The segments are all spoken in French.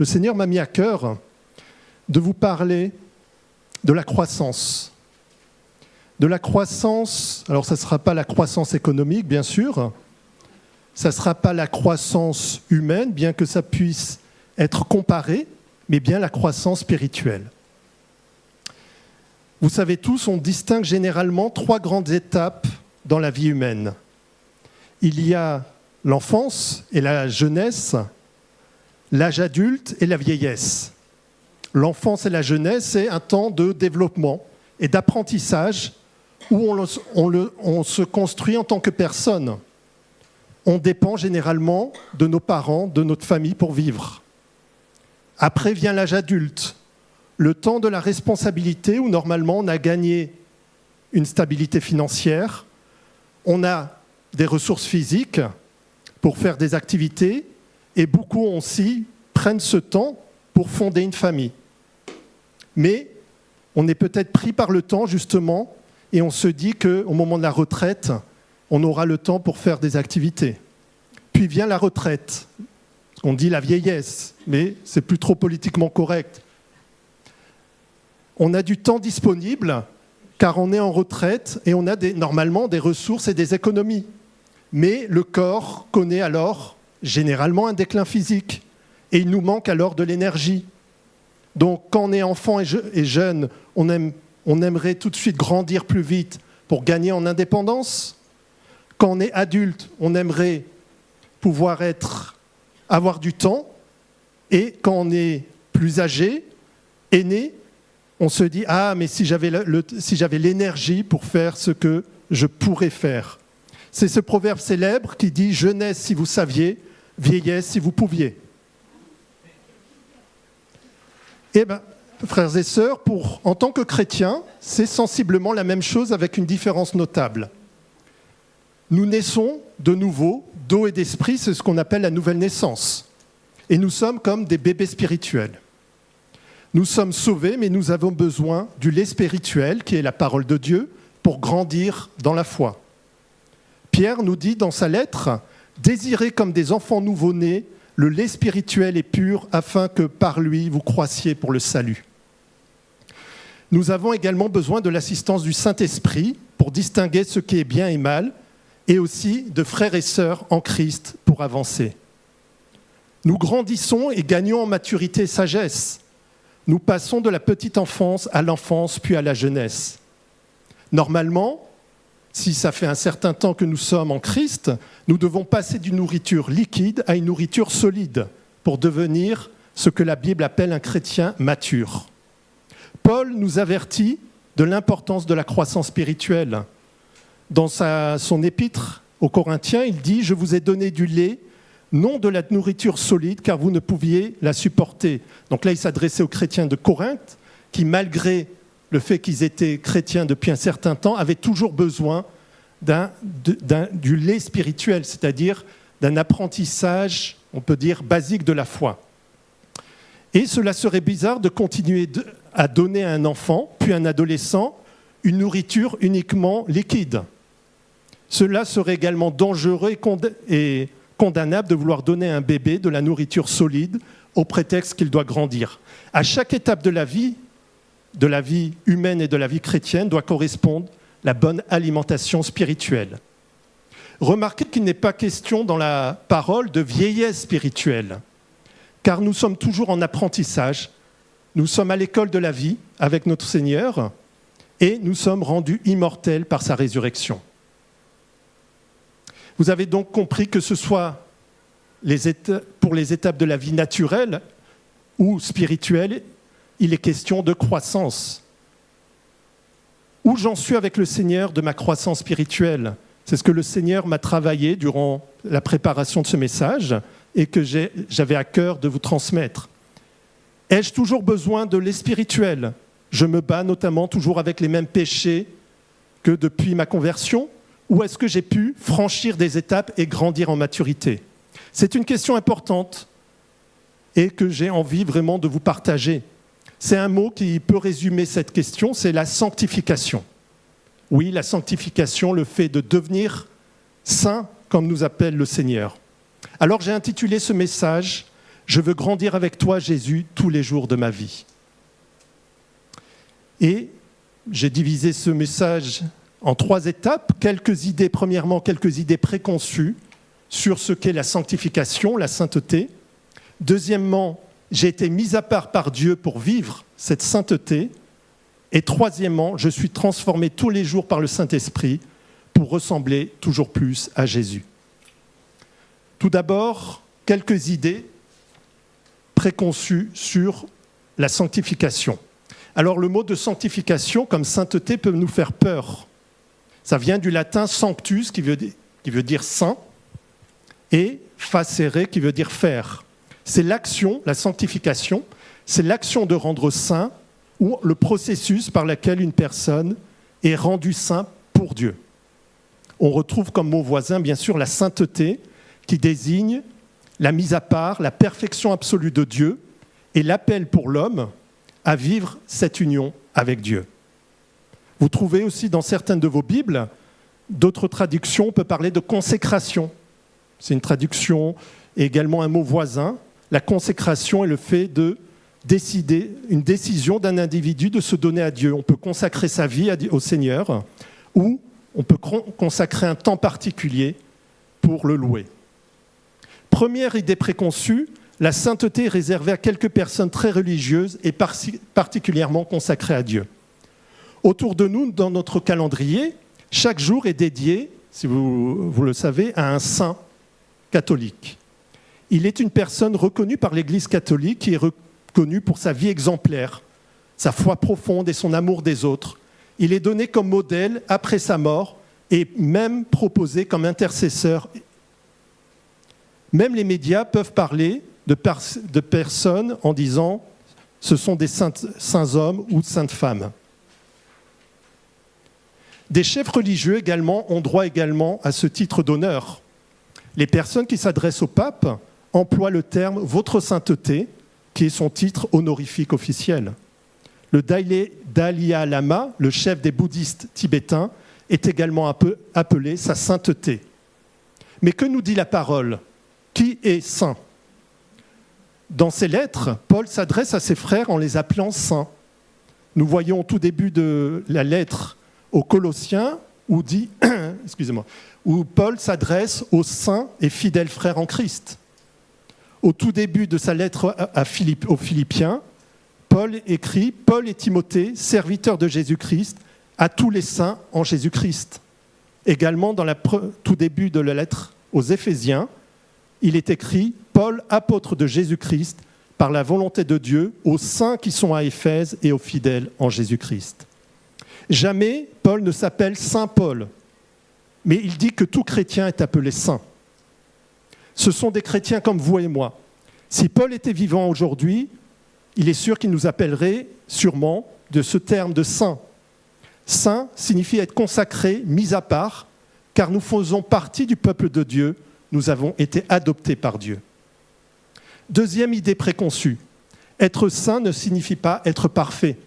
le Seigneur m'a mis à cœur de vous parler de la croissance. De la croissance, alors ça ne sera pas la croissance économique, bien sûr, ça ne sera pas la croissance humaine, bien que ça puisse être comparé, mais bien la croissance spirituelle. Vous savez tous, on distingue généralement 3 grandes étapes dans la vie humaine. Il y a l'enfance et la jeunesse, l'âge adulte et la vieillesse. L'enfance et la jeunesse, c'est un temps de développement et d'apprentissage où on se construit en tant que personne. On dépend généralement de nos parents, de notre famille pour vivre. Après vient l'âge adulte, le temps de la responsabilité où normalement on a gagné une stabilité financière, on a des ressources physiques pour faire des activités et beaucoup aussi prennent ce temps pour fonder une famille. Mais on est peut-être pris par le temps justement et on se dit qu'au moment de la retraite, on aura le temps pour faire des activités. Puis vient la retraite. On dit la vieillesse, mais c'est plus trop politiquement correct. On a du temps disponible car on est en retraite et on a normalement des ressources et des économies. Mais le corps connaît alors généralement un déclin physique et il nous manque alors de l'énergie. Donc quand on est enfant et jeune, on aimerait tout de suite grandir plus vite pour gagner en indépendance. Quand on est adulte, on aimerait pouvoir avoir du temps. Et quand on est plus âgé, aîné, on se dit « Ah, mais si j'avais l'énergie pour faire ce que je pourrais faire ». C'est ce proverbe célèbre qui dit « Jeunesse si vous saviez, vieillesse si vous pouviez ». Eh bien, frères et sœurs, en tant que chrétiens, c'est sensiblement la même chose avec une différence notable. Nous naissons de nouveau, d'eau et d'esprit, c'est ce qu'on appelle la nouvelle naissance. Et nous sommes comme des bébés spirituels. Nous sommes sauvés, mais nous avons besoin du lait spirituel, qui est la parole de Dieu, pour grandir dans la foi. Pierre nous dit dans sa lettre « Désirez comme des enfants nouveau-nés le lait spirituel et pur, afin que par lui vous croissiez pour le salut. » Nous avons également besoin de l'assistance du Saint-Esprit pour distinguer ce qui est bien et mal, et aussi de frères et sœurs en Christ pour avancer. Nous grandissons et gagnons en maturité et sagesse. Nous passons de la petite enfance à l'enfance, puis à la jeunesse. Normalement, si ça fait un certain temps que nous sommes en Christ, nous devons passer d'une nourriture liquide à une nourriture solide pour devenir ce que la Bible appelle un chrétien mature. Paul nous avertit de l'importance de la croissance spirituelle. Dans son épître aux Corinthiens, il dit « Je vous ai donné du lait, non de la nourriture solide, car vous ne pouviez la supporter. » Donc là, il s'adressait aux chrétiens de Corinthe, qui, malgré le fait qu'ils étaient chrétiens depuis un certain temps, avaient toujours besoin du lait spirituel, c'est-à-dire d'un apprentissage, on peut dire, basique de la foi. Et cela serait bizarre de continuer à donner à un enfant, puis à un adolescent, une nourriture uniquement liquide. Cela serait également dangereux et condamnable de vouloir donner à un bébé de la nourriture solide au prétexte qu'il doit grandir. À chaque étape de la vie humaine et de la vie chrétienne doit correspondre la bonne alimentation spirituelle. Remarquez qu'il n'est pas question dans la parole de vieillesse spirituelle, car nous sommes toujours en apprentissage, nous sommes à l'école de la vie avec notre Seigneur et nous sommes rendus immortels par sa résurrection. Vous avez donc compris que ce soit pour les étapes de la vie naturelle ou spirituelle, il est question de croissance. Où j'en suis avec le Seigneur de ma croissance spirituelle? C'est ce que le Seigneur m'a travaillé durant la préparation de ce message et que j'avais à cœur de vous transmettre. Ai-je toujours besoin de lait spirituel? Je me bats notamment toujours avec les mêmes péchés que depuis ma conversion? Ou est-ce que j'ai pu franchir des étapes et grandir en maturité? C'est une question importante et que j'ai envie vraiment de vous partager. C'est un mot qui peut résumer cette question, c'est la sanctification. Oui, la sanctification, le fait de devenir saint comme nous appelle le Seigneur. Alors j'ai intitulé ce message Je veux grandir avec toi, Jésus, tous les jours de ma vie. Et j'ai divisé ce message en 3 étapes. Premièrement, quelques idées préconçues sur ce qu'est la sanctification, la sainteté. Deuxièmement, j'ai été mis à part par Dieu pour vivre cette sainteté. Et troisièmement, je suis transformé tous les jours par le Saint-Esprit pour ressembler toujours plus à Jésus. Tout d'abord, quelques idées préconçues sur la sanctification. Alors le mot de sanctification, comme sainteté, peut nous faire peur. Ça vient du latin sanctus, qui veut dire saint, et facere, qui veut dire faire. C'est l'action, la sanctification, c'est l'action de rendre saint, ou le processus par lequel une personne est rendue saint pour Dieu. On retrouve comme mot voisin, bien sûr, la sainteté, qui désigne la mise à part, la perfection absolue de Dieu, et l'appel pour l'homme à vivre cette union avec Dieu. Vous trouvez aussi dans certaines de vos Bibles, d'autres traductions, on peut parler de consécration. C'est une traduction et également un mot voisin. La consécration est le fait de décider, une décision d'un individu de se donner à Dieu. On peut consacrer sa vie au Seigneur ou on peut consacrer un temps particulier pour le louer. Première idée préconçue, la sainteté est réservée à quelques personnes très religieuses et particulièrement consacrées à Dieu. Autour de nous, dans notre calendrier, chaque jour est dédié, si vous le savez, à un saint catholique. Il est une personne reconnue par l'Église catholique qui est reconnue pour sa vie exemplaire, sa foi profonde et son amour des autres. Il est donné comme modèle après sa mort et même proposé comme intercesseur. Même les médias peuvent parler de personnes en disant « ce sont des saints hommes ou saintes femmes ». Des chefs religieux également ont droit également à ce titre d'honneur. Les personnes qui s'adressent au pape emploient le terme « votre sainteté », qui est son titre honorifique officiel. Le Dalai Lama, le chef des bouddhistes tibétains, est également appelé sa sainteté. Mais que nous dit la parole ? Qui est saint ? Dans ses lettres, Paul s'adresse à ses frères en les appelant saints. Nous voyons au tout début de la lettre aux Colossiens où Paul s'adresse aux saints et fidèles frères en Christ. Au tout début de sa lettre aux Philippiens, Paul écrit « Paul et Timothée, serviteurs de Jésus-Christ, à tous les saints en Jésus-Christ ». Également, dans le tout début de la lettre aux Éphésiens, il est écrit « Paul, apôtre de Jésus-Christ, par la volonté de Dieu, aux saints qui sont à Éphèse et aux fidèles en Jésus-Christ ». Jamais Paul ne s'appelle Saint Paul, mais il dit que tout chrétien est appelé saint. Ce sont des chrétiens comme vous et moi. Si Paul était vivant aujourd'hui, il est sûr qu'il nous appellerait sûrement de ce terme de saint. Saint signifie être consacré, mis à part, car nous faisons partie du peuple de Dieu, nous avons été adoptés par Dieu. Deuxième idée préconçue, être saint ne signifie pas être parfait.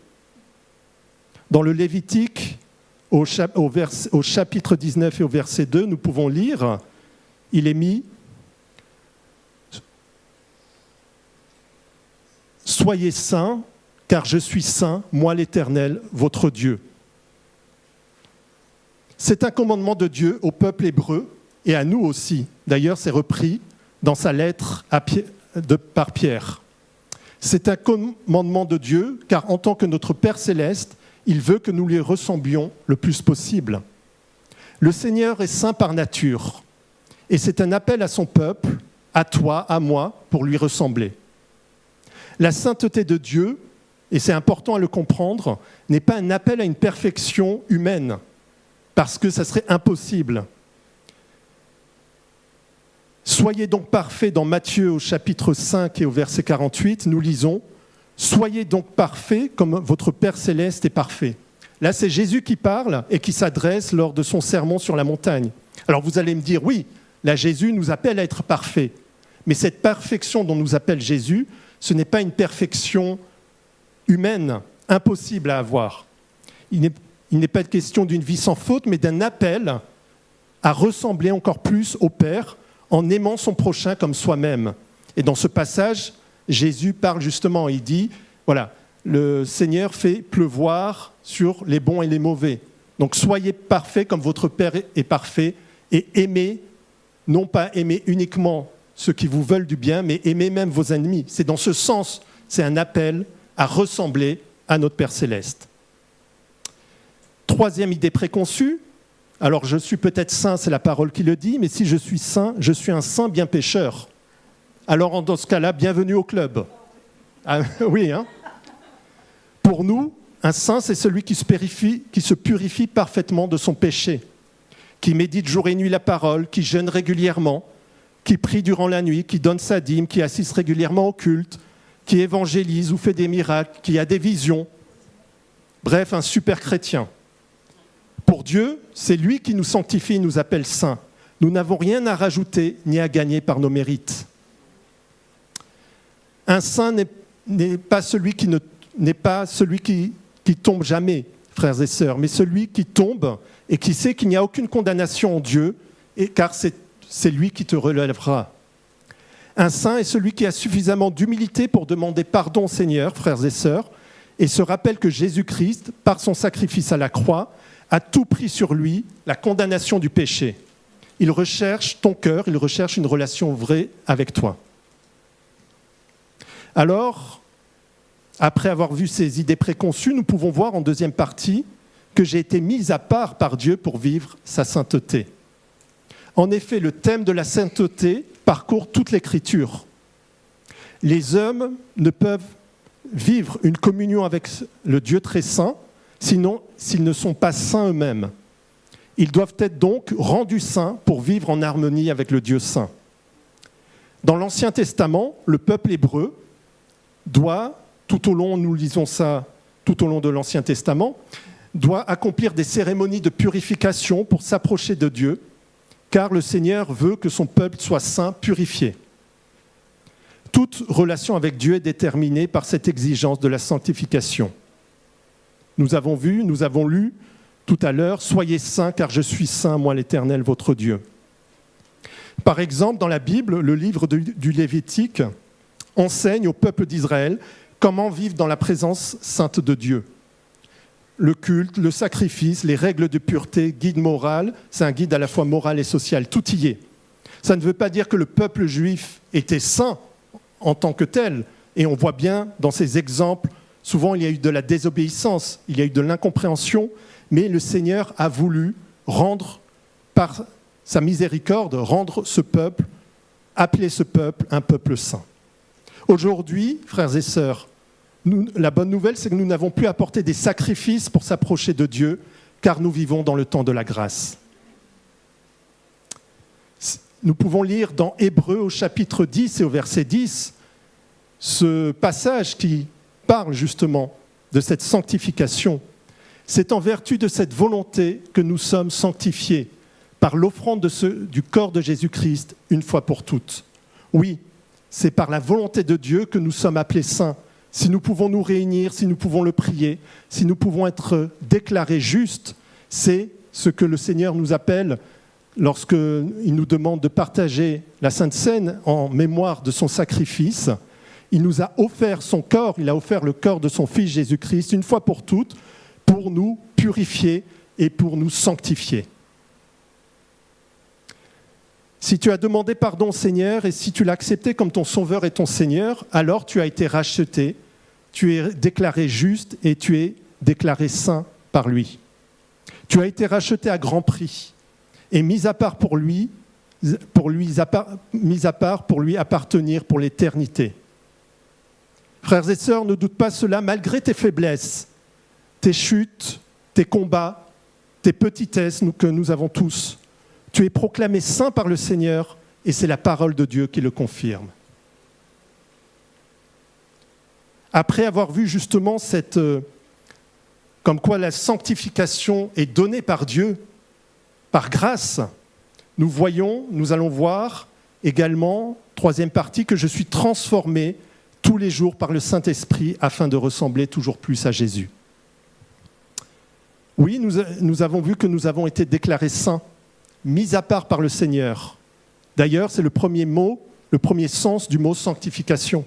Dans le Lévitique, au chapitre 19 et au verset 2, nous pouvons lire, il est mis « Soyez saints, car je suis saint, moi l'Éternel, votre Dieu. » C'est un commandement de Dieu au peuple hébreu et à nous aussi. D'ailleurs, c'est repris dans sa lettre par Pierre. C'est un commandement de Dieu, car en tant que notre Père céleste, il veut que nous lui ressemblions le plus possible. Le Seigneur est saint par nature, et c'est un appel à son peuple, à toi, à moi, pour lui ressembler. La sainteté de Dieu, et c'est important à le comprendre, n'est pas un appel à une perfection humaine, parce que ça serait impossible. Soyez donc parfaits dans Matthieu au chapitre 5 et au verset 48, nous lisons « Soyez donc parfaits comme votre Père céleste est parfait ». Là, c'est Jésus qui parle et qui s'adresse lors de son sermon sur la montagne. Alors vous allez me dire, oui, là Jésus nous appelle à être parfaits. Mais cette perfection dont nous appelle Jésus, ce n'est pas une perfection humaine, impossible à avoir. Il n'est pas question d'une vie sans faute, mais d'un appel à ressembler encore plus au Père en aimant son prochain comme soi-même. Et dans ce passage, Jésus parle justement, il dit, voilà, le Seigneur fait pleuvoir sur les bons et les mauvais. Donc soyez parfaits comme votre Père est parfait et aimez, non pas aimer uniquement ceux qui vous veulent du bien, mais aimez même vos ennemis. C'est dans ce sens, c'est un appel à ressembler à notre Père céleste. Troisième idée préconçue, alors je suis peut-être saint, c'est la parole qui le dit, mais si je suis saint, je suis un saint bien pécheur. Alors dans ce cas-là, bienvenue au club. Ah, oui, hein. Pour nous, un saint, c'est celui qui se purifie parfaitement de son péché, qui médite jour et nuit la parole, qui jeûne régulièrement, qui prie durant la nuit, qui donne sa dîme, qui assiste régulièrement au culte, qui évangélise ou fait des miracles, qui a des visions. Bref, un super chrétien. Pour Dieu, c'est lui qui nous sanctifie et nous appelle saints. Nous n'avons rien à rajouter ni à gagner par nos mérites. Un saint n'est pas celui qui tombe jamais, frères et sœurs, mais celui qui tombe et qui sait qu'il n'y a aucune condamnation en Dieu, car c'est lui qui te relèvera. Un saint est celui qui a suffisamment d'humilité pour demander pardon au Seigneur, frères et sœurs, et se rappelle que Jésus-Christ, par son sacrifice à la croix, a tout pris sur lui, la condamnation du péché. Il recherche ton cœur, il recherche une relation vraie avec toi. Alors, après avoir vu ces idées préconçues, nous pouvons voir en deuxième partie que j'ai été mis à part par Dieu pour vivre sa sainteté. En effet, le thème de la sainteté parcourt toute l'Écriture. Les hommes ne peuvent vivre une communion avec le Dieu très saint, sinon s'ils ne sont pas saints eux-mêmes. Ils doivent être donc rendus saints pour vivre en harmonie avec le Dieu saint. Dans l'Ancien Testament, le peuple hébreu doit, nous lisons ça tout au long de l'Ancien Testament, doit accomplir des cérémonies de purification pour s'approcher de Dieu, car le Seigneur veut que son peuple soit saint, purifié. Toute relation avec Dieu est déterminée par cette exigence de la sanctification. Nous avons lu tout à l'heure, « Soyez saints, car je suis saint, moi l'Éternel, votre Dieu ». Par exemple, dans la Bible, le livre du Lévitique enseigne au peuple d'Israël comment vivre dans la présence sainte de Dieu. Le culte, le sacrifice, les règles de pureté, guide moral, c'est un guide à la fois moral et social, tout y est. Ça ne veut pas dire que le peuple juif était saint en tant que tel, et on voit bien dans ces exemples, souvent il y a eu de la désobéissance, il y a eu de l'incompréhension, mais le Seigneur a voulu rendre, par sa miséricorde, appeler ce peuple un peuple saint. Aujourd'hui, frères et sœurs, la bonne nouvelle, c'est que nous n'avons plus à apporter des sacrifices pour s'approcher de Dieu, car nous vivons dans le temps de la grâce. Nous pouvons lire dans Hébreux au chapitre 10 et au verset 10, ce passage qui parle justement de cette sanctification. C'est en vertu de cette volonté que nous sommes sanctifiés par l'offrande du corps de Jésus-Christ une fois pour toutes. Oui, c'est par la volonté de Dieu que nous sommes appelés saints. Si nous pouvons nous réunir, si nous pouvons le prier, si nous pouvons être déclarés justes, c'est ce que le Seigneur nous appelle lorsqu'il nous demande de partager la Sainte Seine en mémoire de son sacrifice. Il nous a offert son corps, il a offert le corps de son Fils Jésus-Christ une fois pour toutes, pour nous purifier et pour nous sanctifier. Si tu as demandé pardon au Seigneur et si tu l'as accepté comme ton Sauveur et ton Seigneur, alors tu as été racheté, tu es déclaré juste et tu es déclaré saint par lui. Tu as été racheté à grand prix et mis à part pour lui appartenir pour l'éternité. Frères et sœurs, ne doute pas cela, malgré tes faiblesses, tes chutes, tes combats, tes petitesses que nous avons tous. Tu es proclamé saint par le Seigneur et c'est la parole de Dieu qui le confirme. Après avoir vu justement comme quoi la sanctification est donnée par Dieu, par grâce, nous allons voir également, troisième partie, que je suis transformé tous les jours par le Saint-Esprit afin de ressembler toujours plus à Jésus. Oui, nous avons vu que nous avons été déclarés saints, mis à part par le Seigneur. D'ailleurs, c'est le premier mot le premier sens du mot sanctification.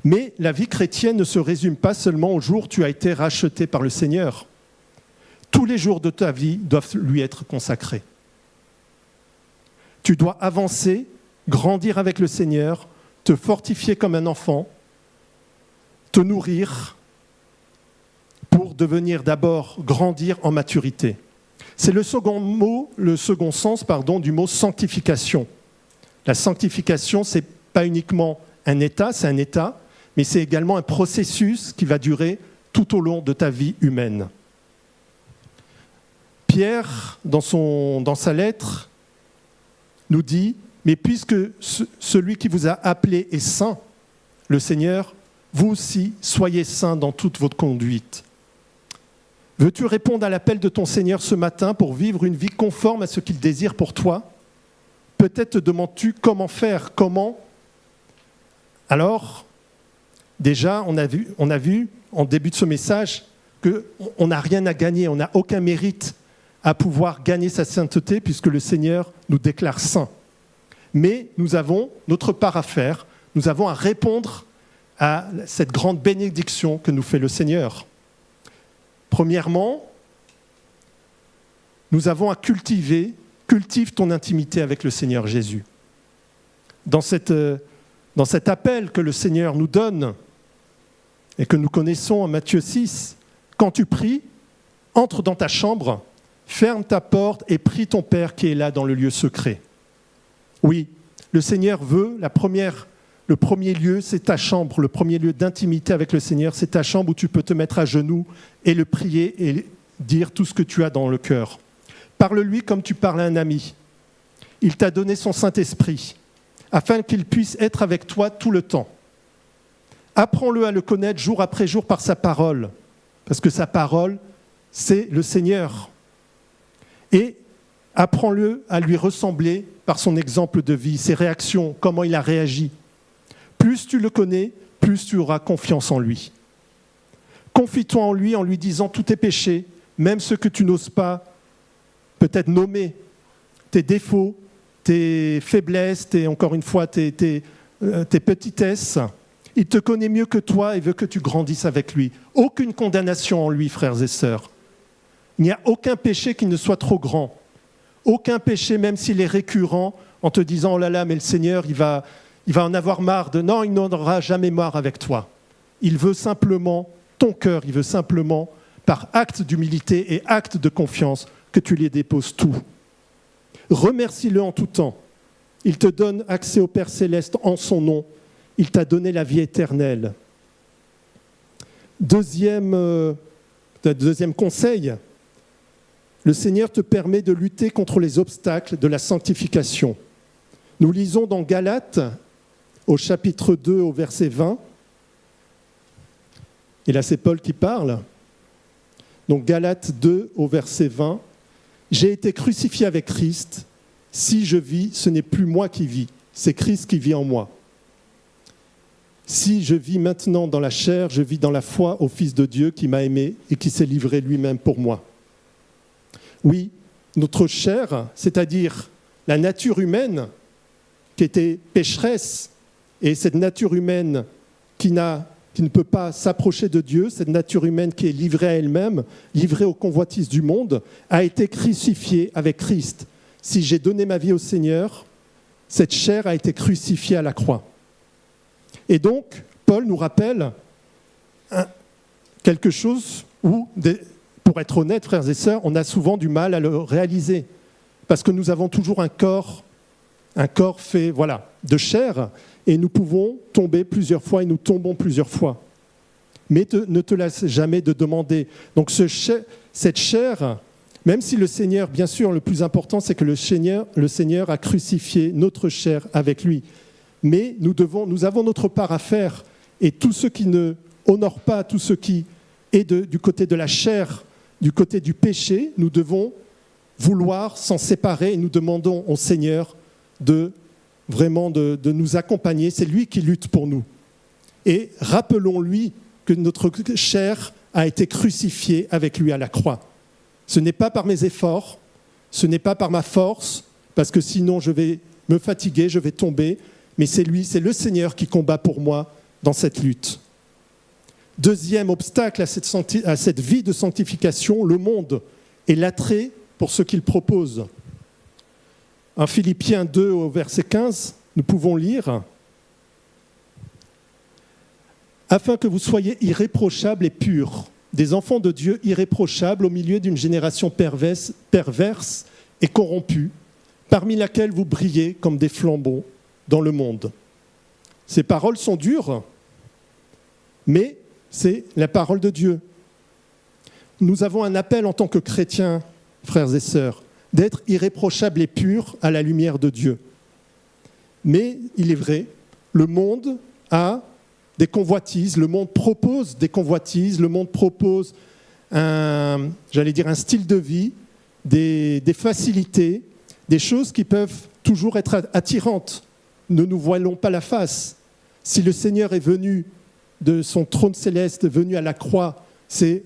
Mais la vie chrétienne ne se résume pas seulement au jour où tu as été racheté par le Seigneur. Tous les jours de ta vie doivent lui être consacrés. Tu dois avancer, grandir avec le Seigneur, te fortifier comme un enfant, te nourrir pour devenir d'abord grandir en maturité. C'est le second sens du mot sanctification. La sanctification, ce n'est pas uniquement un état, c'est un état, mais c'est également un processus qui va durer tout au long de ta vie humaine. Pierre, dans sa lettre, nous dit « Mais puisque celui qui vous a appelé est saint, le Seigneur, vous aussi soyez saints dans toute votre conduite. » Veux-tu répondre à l'appel de ton Seigneur ce matin pour vivre une vie conforme à ce qu'il désire pour toi ? Peut-être te demandes-tu comment faire, comment ? Alors, déjà, on a vu en début de ce message qu'on n'a rien à gagner, on n'a aucun mérite à pouvoir gagner sa sainteté puisque le Seigneur nous déclare saints. Mais nous avons notre part à faire, nous avons à répondre à cette grande bénédiction que nous fait le Seigneur. Premièrement, nous avons à cultive ton intimité avec le Seigneur Jésus. Dans cet appel que le Seigneur nous donne et que nous connaissons en Matthieu 6, quand tu pries, entre dans ta chambre, ferme ta porte et prie ton Père qui est là dans le lieu secret. Oui, le Seigneur veut, le premier lieu, c'est ta chambre, le premier lieu d'intimité avec le Seigneur, c'est ta chambre où tu peux te mettre à genoux et le prier et dire tout ce que tu as dans le cœur. Parle-lui comme tu parles à un ami. Il t'a donné son Saint-Esprit, afin qu'il puisse être avec toi tout le temps. Apprends-le à le connaître jour après jour par sa parole, parce que sa parole, c'est le Seigneur. Et apprends-le à lui ressembler par son exemple de vie, ses réactions, comment il a réagi. Plus tu le connais, plus tu auras confiance en lui. Confie-toi en lui disant tous tes péchés, même ceux que tu n'oses pas peut-être nommer, tes défauts, tes faiblesses, encore une fois, tes petitesses. Il te connaît mieux que toi et veut que tu grandisses avec lui. Aucune condamnation en lui, frères et sœurs. Il n'y a aucun péché qui ne soit trop grand. Aucun péché, même s'il est récurrent, en te disant « Oh là là, mais le Seigneur, il va en avoir marre de... » Non, il n'en aura jamais marre avec toi. Il veut simplement ton cœur, il veut simplement, par acte d'humilité et acte de confiance, que tu lui déposes tout. Remercie-le en tout temps. Il te donne accès au Père Céleste en son nom. Il t'a donné la vie éternelle. Deuxième conseil, le Seigneur te permet de lutter contre les obstacles de la sanctification. Nous lisons dans Galates, au chapitre 2, au verset 20. Et là, c'est Paul qui parle. Donc Galates 2, au verset 20. « J'ai été crucifié avec Christ. Si je vis, ce n'est plus moi qui vis, c'est Christ qui vit en moi. Si je vis maintenant dans la chair, je vis dans la foi au Fils de Dieu qui m'a aimé et qui s'est livré lui-même pour moi. » Oui, notre chair, c'est-à-dire la nature humaine qui était pécheresse, et cette nature humaine qui ne peut pas s'approcher de Dieu, cette nature humaine qui est livrée à elle-même, livrée aux convoitises du monde, a été crucifiée avec Christ. Si j'ai donné ma vie au Seigneur, cette chair a été crucifiée à la croix. Et donc, Paul nous rappelle quelque chose où, pour être honnête, frères et sœurs, on a souvent du mal à le réaliser. Parce que nous avons toujours un corps fait de chair, et nous pouvons tomber plusieurs fois, et nous tombons plusieurs fois. Mais ne te laisse jamais de demander. Donc cette chair, même si le Seigneur, bien sûr, le plus important, c'est que le Seigneur a crucifié notre chair avec lui. Mais nous avons notre part à faire. Et tout ce qui ne honore pas, tout ce qui est du côté de la chair, du côté du péché, nous devons vouloir s'en séparer et nous demandons au Seigneur de nous accompagner. C'est lui qui lutte pour nous. Et rappelons-lui que notre chair a été crucifiée avec lui à la croix. Ce n'est pas par mes efforts, ce n'est pas par ma force, parce que sinon je vais me fatiguer, je vais tomber, mais c'est lui, c'est le Seigneur qui combat pour moi dans cette lutte. Deuxième obstacle à cette vie de sanctification, le monde et l'attrait pour ce qu'il propose. En Philippiens 2 au verset 15, nous pouvons lire « Afin que vous soyez irréprochables et purs, des enfants de Dieu irréprochables au milieu d'une génération perverse et corrompue, parmi laquelle vous brillez comme des flambeaux dans le monde. » Ces paroles sont dures, mais c'est la parole de Dieu. Nous avons un appel en tant que chrétiens, frères et sœurs, d'être irréprochables et purs à la lumière de Dieu. Mais il est vrai, le monde a des convoitises, le monde propose des convoitises, le monde propose un style de vie, des facilités, des choses qui peuvent toujours être attirantes. Ne nous voilons pas la face. Si le Seigneur est venu de son trône céleste, venu à la croix, s'est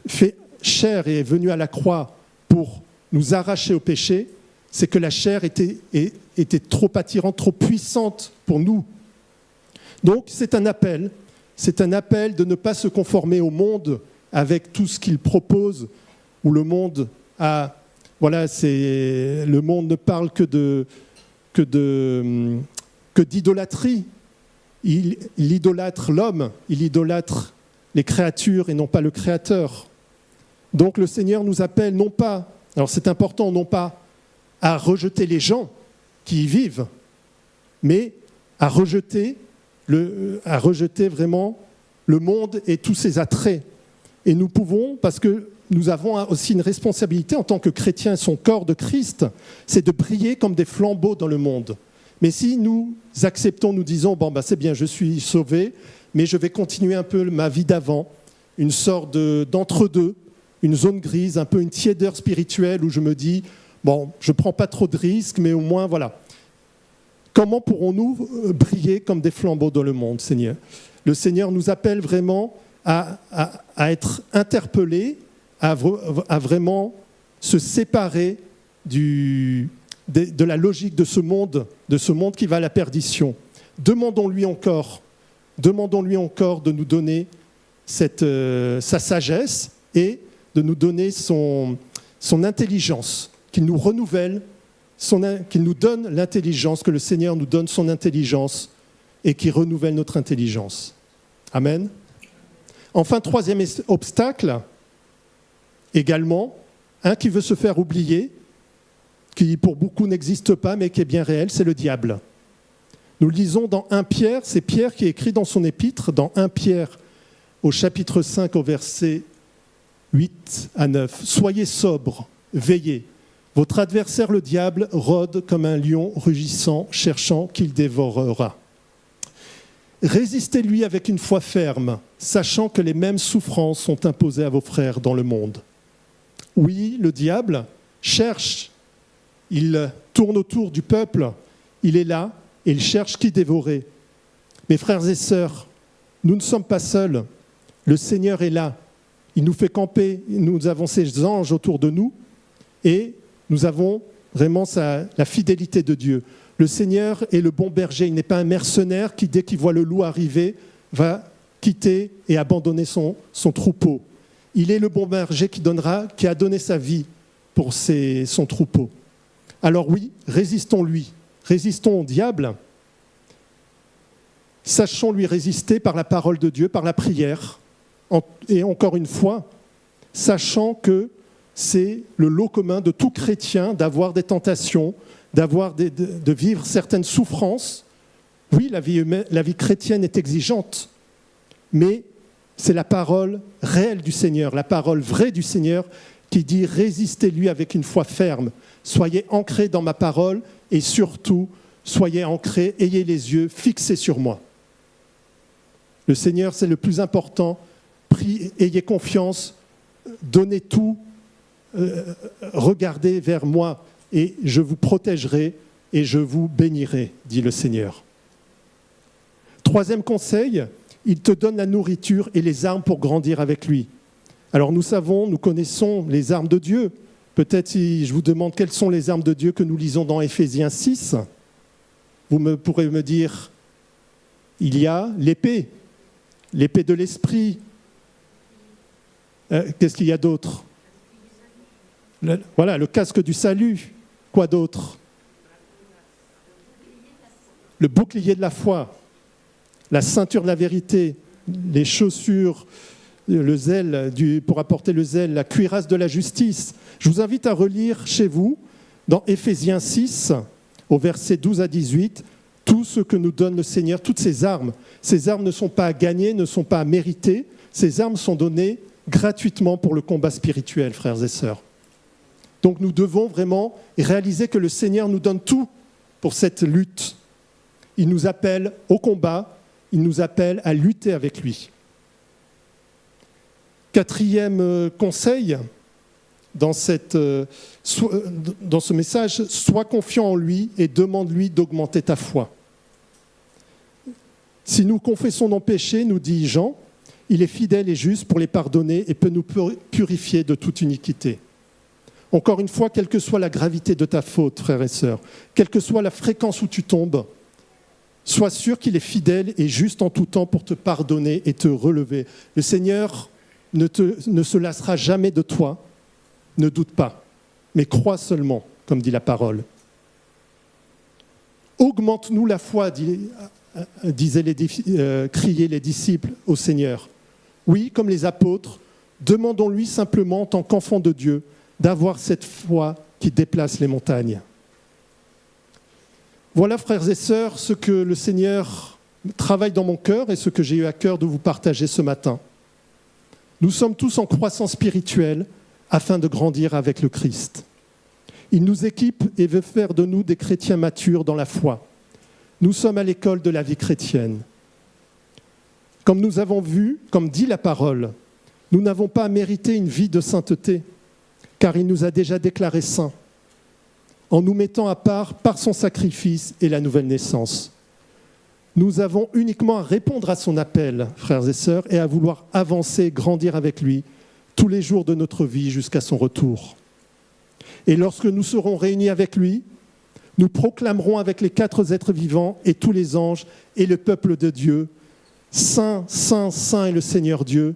fait chair et est venu à la croix pour nous arracher au péché, c'est que la chair était trop attirante, trop puissante pour nous. Donc c'est un appel de ne pas se conformer au monde avec tout ce qu'il propose, où le monde le monde ne parle que d'idolâtrie. Il idolâtre l'homme, il idolâtre les créatures et non pas le Créateur. Donc le Seigneur nous appelle non pas, alors c'est important, non pas à rejeter les gens qui y vivent, mais à rejeter vraiment le monde et tous ses attraits. Et nous pouvons, parce que nous avons aussi une responsabilité en tant que chrétiens, son corps de Christ, c'est de briller comme des flambeaux dans le monde. Mais si nous acceptons, nous disons, c'est bien, je suis sauvé, mais je vais continuer un peu ma vie d'avant, une sorte d'entre-deux, une zone grise, un peu une tiédeur spirituelle où je me dis, je ne prends pas trop de risques, mais au moins, voilà. Comment pourrons-nous briller comme des flambeaux dans le monde, Seigneur ? Le Seigneur nous appelle vraiment à être interpellés, à vraiment se séparer de la logique de ce monde qui va à la perdition. Demandons-lui encore de nous donner sa sagesse et de nous donner son intelligence, qu'il nous renouvelle, qu'il nous donne l'intelligence, que le Seigneur nous donne son intelligence et qu'il renouvelle notre intelligence. Amen. Enfin, troisième obstacle, également, un qui veut se faire oublier, qui pour beaucoup n'existe pas, mais qui est bien réel, c'est le diable. Nous le lisons dans 1 Pierre, c'est Pierre qui écrit dans son épître, dans 1 Pierre, au chapitre 5, au verset 8 à 9. « Soyez sobres, veillez. Votre adversaire, le diable, rôde comme un lion rugissant, cherchant qu'il dévorera. Résistez-lui avec une foi ferme, sachant que les mêmes souffrances sont imposées à vos frères dans le monde. » Oui, le diable cherche, il tourne autour du peuple, il est là et il cherche qui dévorer. Mes frères et sœurs, nous ne sommes pas seuls, le Seigneur est là, il nous fait camper, nous avons ses anges autour de nous et nous avons vraiment la fidélité de Dieu. Le Seigneur est le bon berger, il n'est pas un mercenaire qui, dès qu'il voit le loup arriver, va quitter et abandonner son troupeau. Il est le bon berger qui a donné sa vie pour son troupeau. Alors oui, résistons-lui, résistons au diable, sachons lui résister par la parole de Dieu, par la prière, et encore une fois, sachant que c'est le lot commun de tout chrétien d'avoir des tentations, de vivre certaines souffrances. Oui, la vie chrétienne est exigeante, mais c'est la parole réelle du Seigneur, la parole vraie du Seigneur qui dit « Résistez-lui avec une foi ferme, soyez ancrés dans ma parole et surtout, soyez ancrés, ayez les yeux fixés sur moi. » Le Seigneur, c'est le plus important. Ayez confiance, donnez tout, regardez vers moi et je vous protégerai et je vous bénirai, dit le Seigneur. Troisième conseil, il te donne la nourriture et les armes pour grandir avec lui. Alors nous connaissons les armes de Dieu. Peut-être si je vous demande quelles sont les armes de Dieu que nous lisons dans Éphésiens 6, pourrez me dire, il y a l'épée de l'esprit. Qu'est-ce qu'il y a d'autre ? Voilà, le casque du salut. Quoi d'autre ? Le bouclier de la foi, la ceinture de la vérité, les chaussures, le zèle pour apporter le zèle, la cuirasse de la justice. Je vous invite à relire chez vous, dans Éphésiens 6, au verset 12 à 18, tout ce que nous donne le Seigneur, toutes ces armes. Ces armes ne sont pas à gagner, ne sont pas à mériter. Ces armes sont données gratuitement pour le combat spirituel, frères et sœurs. Donc nous devons vraiment réaliser que le Seigneur nous donne tout pour cette lutte. Il nous appelle au combat, il nous appelle à lutter avec lui. Quatrième conseil dans ce message, sois confiant en lui et demande-lui d'augmenter ta foi. Si nous confessons nos péchés, nous dit Jean, il est fidèle et juste pour les pardonner et peut nous purifier de toute iniquité. Encore une fois, quelle que soit la gravité de ta faute, frères et sœurs, quelle que soit la fréquence où tu tombes, sois sûr qu'il est fidèle et juste en tout temps pour te pardonner et te relever. Le Seigneur ne se lassera jamais de toi, ne doute pas, mais crois seulement, comme dit la parole. Augmente-nous la foi, criaient les disciples au Seigneur. Oui, comme les apôtres, demandons-lui simplement, en tant qu'enfant de Dieu, d'avoir cette foi qui déplace les montagnes. Voilà, frères et sœurs, ce que le Seigneur travaille dans mon cœur et ce que j'ai eu à cœur de vous partager ce matin. Nous sommes tous en croissance spirituelle afin de grandir avec le Christ. Il nous équipe et veut faire de nous des chrétiens matures dans la foi. Nous sommes à l'école de la vie chrétienne. Comme nous avons vu, comme dit la parole, nous n'avons pas à mériter une vie de sainteté, car il nous a déjà déclarés saints, en nous mettant à part par son sacrifice et la nouvelle naissance. Nous avons uniquement à répondre à son appel, frères et sœurs, et à vouloir avancer, grandir avec lui, tous les jours de notre vie jusqu'à son retour. Et lorsque nous serons réunis avec lui, nous proclamerons avec les 4 êtres vivants et tous les anges et le peuple de Dieu, Saint, Saint, Saint est le Seigneur Dieu,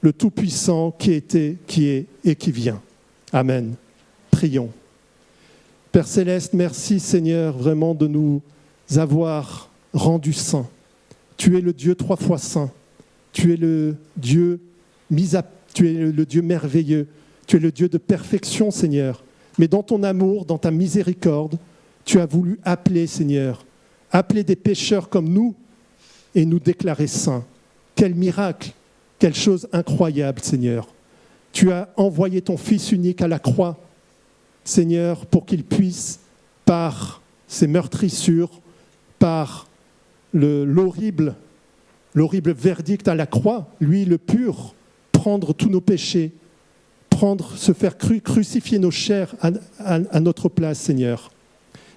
le Tout-Puissant qui était, qui est et qui vient. Amen. Prions. Père Céleste, merci Seigneur vraiment de nous avoir rendus saints. Tu es le Dieu 3 fois saint. Tu es le Dieu tu es le Dieu merveilleux. Tu es le Dieu de perfection, Seigneur. Mais dans ton amour, dans ta miséricorde, tu as voulu appeler, Seigneur, appeler des pécheurs comme nous et nous déclarer saints. Quel miracle, quelle chose incroyable, Seigneur. Tu as envoyé ton Fils unique à la croix, Seigneur, pour qu'il puisse, par ses meurtrissures, par l'horrible verdict à la croix, lui le pur, prendre tous nos péchés, se faire crucifier nos chairs à notre place, Seigneur.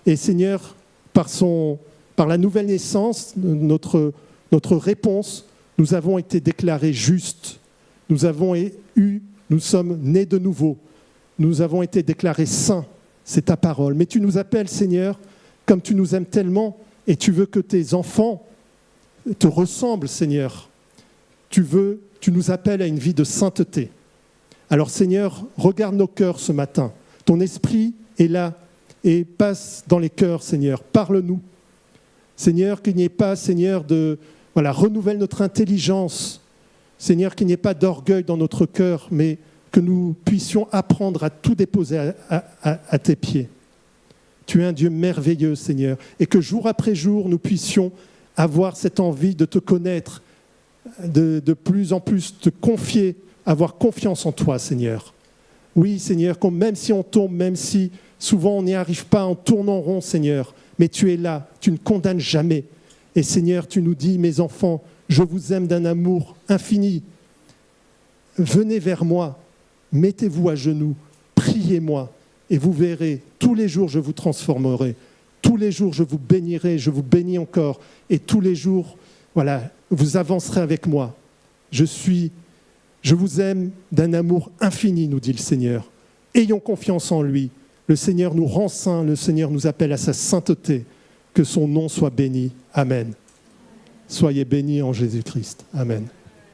Et Seigneur, par la nouvelle naissance, notre réponse, nous avons été déclarés justes. Nous sommes nés de nouveau. Nous avons été déclarés saints. C'est ta parole. Mais tu nous appelles, Seigneur, comme tu nous aimes tellement, et tu veux que tes enfants te ressemblent, Seigneur. Tu nous appelles à une vie de sainteté. Alors, Seigneur, regarde nos cœurs ce matin. Ton esprit est là et passe dans les cœurs, Seigneur. Parle-nous. Seigneur, qu'il n'y ait pas, Seigneur, renouvelle notre intelligence. Seigneur, qu'il n'y ait pas d'orgueil dans notre cœur, mais que nous puissions apprendre à tout déposer à tes pieds. Tu es un Dieu merveilleux, Seigneur, et que jour après jour, nous puissions avoir cette envie de te connaître, de plus en plus te confier, avoir confiance en toi, Seigneur. Oui, Seigneur, même si on tombe, même si souvent on n'y arrive pas, on tourne en rond, Seigneur, mais tu es là, tu ne condamnes jamais. Et Seigneur, tu nous dis, mes enfants, je vous aime d'un amour infini. Venez vers moi, mettez-vous à genoux, priez-moi, et vous verrez, tous les jours je vous transformerai, tous les jours je vous bénirai, je vous bénis encore, et tous les jours, vous avancerez avec moi. Je vous aime d'un amour infini, nous dit le Seigneur. Ayons confiance en lui. Le Seigneur nous rend saints, le Seigneur nous appelle à sa sainteté. Que son nom soit béni. Amen. Soyez bénis en Jésus-Christ. Amen.